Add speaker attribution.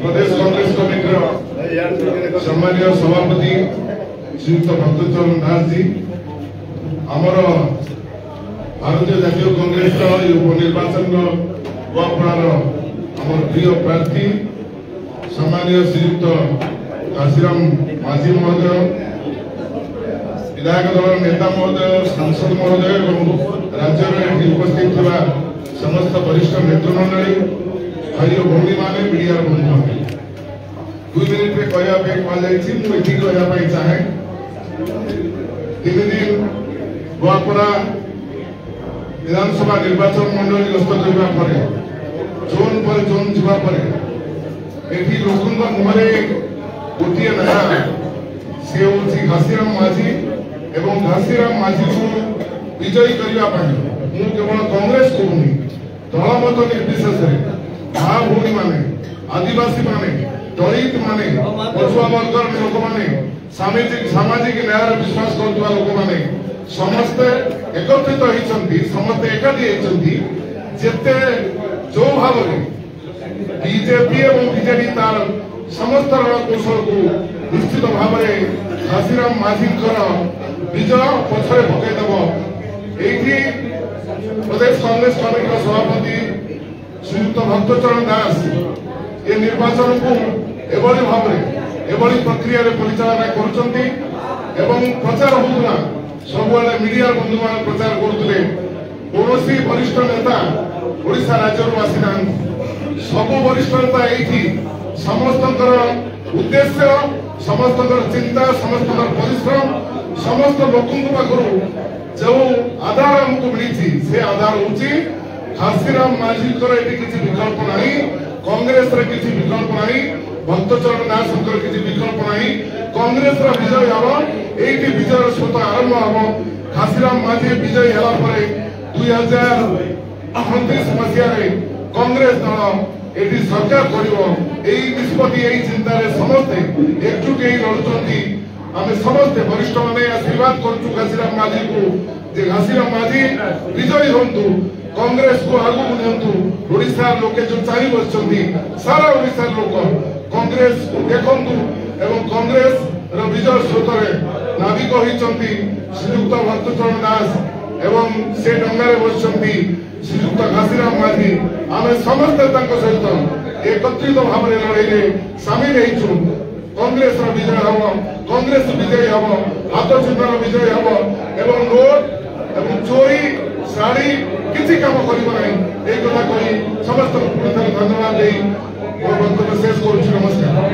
Speaker 1: प्रदेश Congress committee सम्मानीय सभापति श्रीयुक्त भक्तचरण दास जी आमर भारतीय जातीय कांग्रेस उपनिर्वाचन गोवापड़ार आम प्रिय प्रार्थी सम्मानीय श्रीयुक्त काशीराम माझी महोदय विधायक दल नेता महोदय सांसद महोदय और राज्य उपस्थित थोड़ा समस्त वरिष्ठ नेतृमंडली भाई भौणी मैंने मीडिया बंधु मैंने 2 मिनिट में कहवाई कहवाई चाहे 3 दिन गोवापड़ा विधानसभा निर्वाचन मंडली गस्त करने जोन पर जोन जावापर एठी लोकन मुहरे गोटे ना सी हूँ घासीराम माझी एवं घासीराम माझी को विजयी करने मु केवल कांग्रेस कहूनी दलमत निर्विशेष माँ भौणी माने आदिवासी माने दलित माने पछुआ वर्गर लोक माने सामाजिक न्याय विश्वास करुवा लोक माने समस्ते एकत्रित होती समस्ते एकाठी होती जेते जो भाव बीजेपी और बीजेडी तार समस्त रणकौशल को निश्चित भाव में घासीराम माझी विजय पछरे पकईदेव ये प्रदेश कांग्रेस कमिटी सभापति श्रीयुक्त भक्तचरण दास ये निर्वाचन को एभली भाव एभली प्रक्रिया परिचालना करुँच प्रचार होता सबुआड़े मीडिया बंधु मान प्रचार करते कौन वरिष्ठ नेता ओडिशा राज्य आसीना सबु वरिष्ठ नेता ये समस्त उद्देश्य समस्त चिंता समस्त परिश्रम समस्त लोकों पाखु जो आधार आमको मिली से आधार हूँ घासीराम माझी किसी विकल्प ना कांग्रेस किसी विकल्प ना भक्तचरण दास किसी विकल्प ना कांग्रेस विजय हम ये विजय स्रोत आरंभ हम घासीराम माझी विजयी है 2029 मसीह कांग्रेस दल ये सरकार कर निष्पत्ति यही चिंतार समस्ते एकजुट लड़ुंट आम समस्ते वरिष्ठ मैंने आशीर्वाद करुँ घासीराम माझी को घासीराम माझी विजयी हूँ कांग्रेस को आगू नियंतु ओडिशा लोके जो चाहि बसचंती सारा ओडिशा लोक कांग्रेस देखु एवं कांग्रेस विजय स्रोत नाविक होती श्रीयुक्त भक्तचरण दास एवं से डंगारे बसचंती श्रीयुक्त घासीराम माझी आम समस्ते सहित एकत्रित भाव में लड़े सामिल हो कांग्रेस विजय हम कांग्रेस विजयी हम हाथ चिन्हर विजयी हम एवं नोट एवं चोरी शाड़ी किसी काम कर समस्त धन्यवाद दे शेष करुँ नमस्कार।